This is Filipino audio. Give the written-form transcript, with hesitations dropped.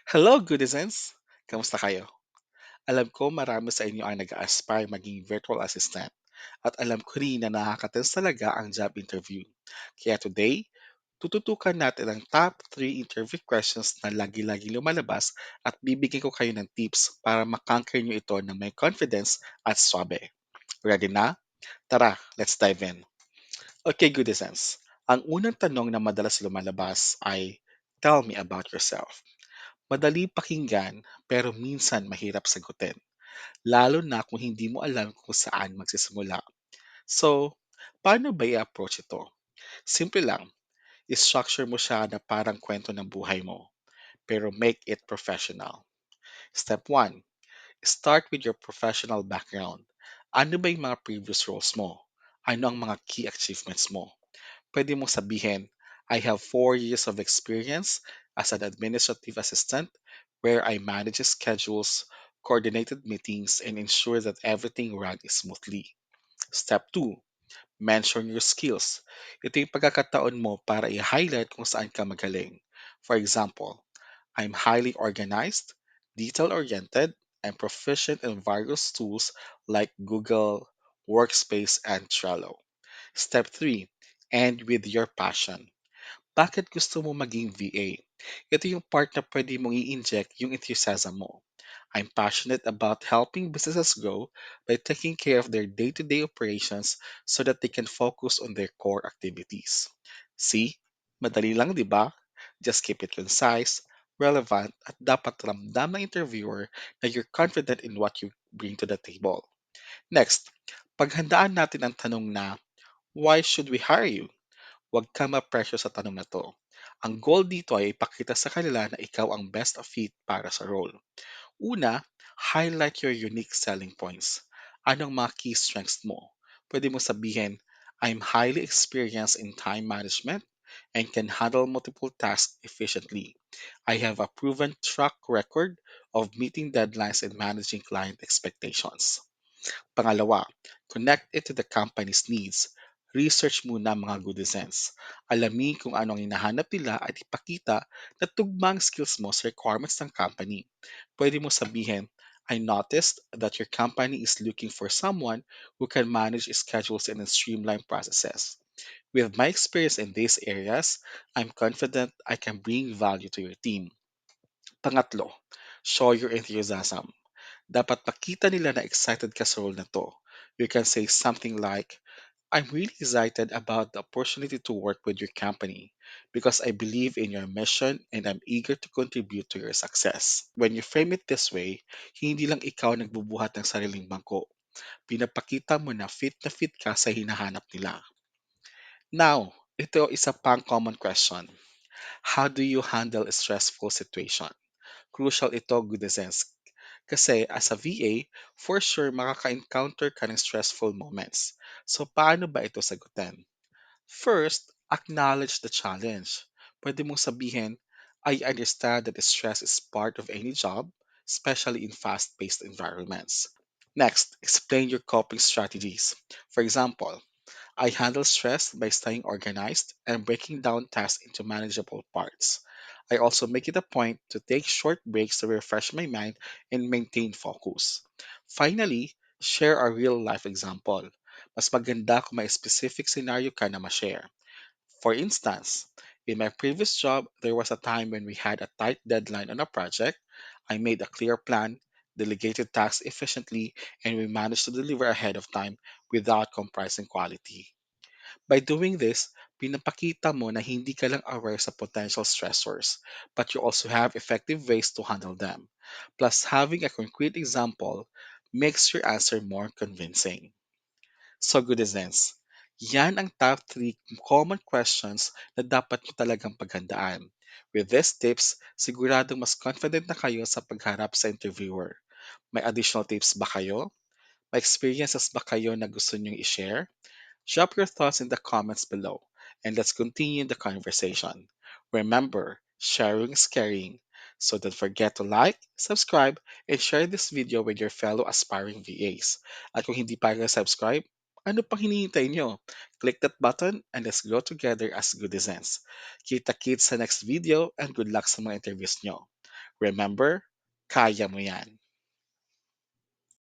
Hello, goodizens! Kamusta kayo? Alam ko marami sa inyo ang nag-aspire maging virtual assistant at alam ko rin na nakakatens talaga ang job interview. Kaya today, tututukan natin ang top 3 interview questions na lagi-lagi lumalabas at bibigyan ko kayo ng tips para makonquer nyo ito ng may confidence at swabe. Ready na? Tara, let's dive in. Okay, goodizens. Ang unang tanong na madalas lumalabas ay, tell me about yourself. Madali pakinggan pero minsan mahirap sagutin, lalo na kung hindi mo alam kung saan magsisimula. So, paano ba i-approach ito? Simple lang, i-structure mo siya na parang kwento ng buhay mo, pero make it professional. Step 1, start with your professional background. Ano ba yung mga previous roles mo? Ano ang mga key achievements mo? Pwede mong sabihin, I have 4 years of experience as an administrative assistant where I manage schedules, coordinated meetings, and ensure that everything runs smoothly. Step 2, mention your skills. Ito yung pagkakataon mo para i-highlight kung saan ka magaling. For example, I'm highly organized, detail-oriented, and proficient in various tools like Google, Workspace, and Trello. Step 3, end with your passion. Bakit gusto mo maging VA? Ito yung part na pwede mong i-inject yung enthusiasm mo. I'm passionate about helping businesses grow by taking care of their day-to-day operations so that they can focus on their core activities. See? Madali lang, di ba? Just keep it concise, relevant, at dapat ramdam ng interviewer na you're confident in what you bring to the table. Next, paghandaan natin ang tanong na, why should we hire you? Huwag ka ma-pressure sa tanong na to. Ang goal dito ay ipakita sa kanila na ikaw ang best of fit para sa role. Una, highlight your unique selling points. Anong mga key strengths mo? Pwede mo sabihin, I'm highly experienced in time management and can handle multiple tasks efficiently. I have a proven track record of meeting deadlines and managing client expectations. Pangalawa, connect it to the company's needs. Research muna ang mga good designs. Alamin kung anong hinahanap nila at ipakita na tugmang skills mo sa requirements ng company. Pwede mo sabihin, I noticed that your company is looking for someone who can manage schedules and streamline processes. With my experience in these areas, I'm confident I can bring value to your team. Pangatlo, show your enthusiasm. Dapat makita nila na excited ka sa role na to. You can say something like, I'm really excited about the opportunity to work with your company because I believe in your mission and I'm eager to contribute to your success. When you frame it this way, hindi lang ikaw nagbubuhat ng sariling bangko. Pinapakita mo na fit ka sa hinahanap nila. Now, ito isa pang common question. How do you handle a stressful situation? Crucial ito, good sense. Kasi as a VA, for sure makaka-encounter ka ng stressful moments. So paano ba ito sagutin? First, acknowledge the challenge. Pwede mong sabihin, I understand that stress is part of any job, especially in fast-paced environments. Next, explain your coping strategies. For example, I handle stress by staying organized and breaking down tasks into manageable parts. I also make it a point to take short breaks to refresh my mind and maintain focus. Finally, share a real life example. Mas maganda kung may specific scenario ka na ma-share. For instance, in my previous job, there was a time when we had a tight deadline on a project. I made a clear plan, delegated tasks efficiently, and we managed to deliver ahead of time without compromising quality. By doing this, pinapakita mo na hindi ka lang aware sa potential stressors, but you also have effective ways to handle them. Plus, having a concrete example makes your answer more convincing. So, good sense. Yan ang top 3 common questions na dapat nyo talagang paghandaan. With these tips, siguradong mas confident na kayo sa pagharap sa interviewer. May additional tips ba kayo? May experiences ba kayo na gusto nyong i-share? Drop your thoughts in the comments below and let's continue the conversation. Remember, sharing is caring. So don't forget to like, subscribe, and share this video with your fellow aspiring VAs. At kung hindi pa kayo subscribe, ano pang hinihintay nyo? Click that button and let's grow together as good citizens. Kita-kits sa next video and good luck sa mga interviews nyo. Remember, kaya mo yan.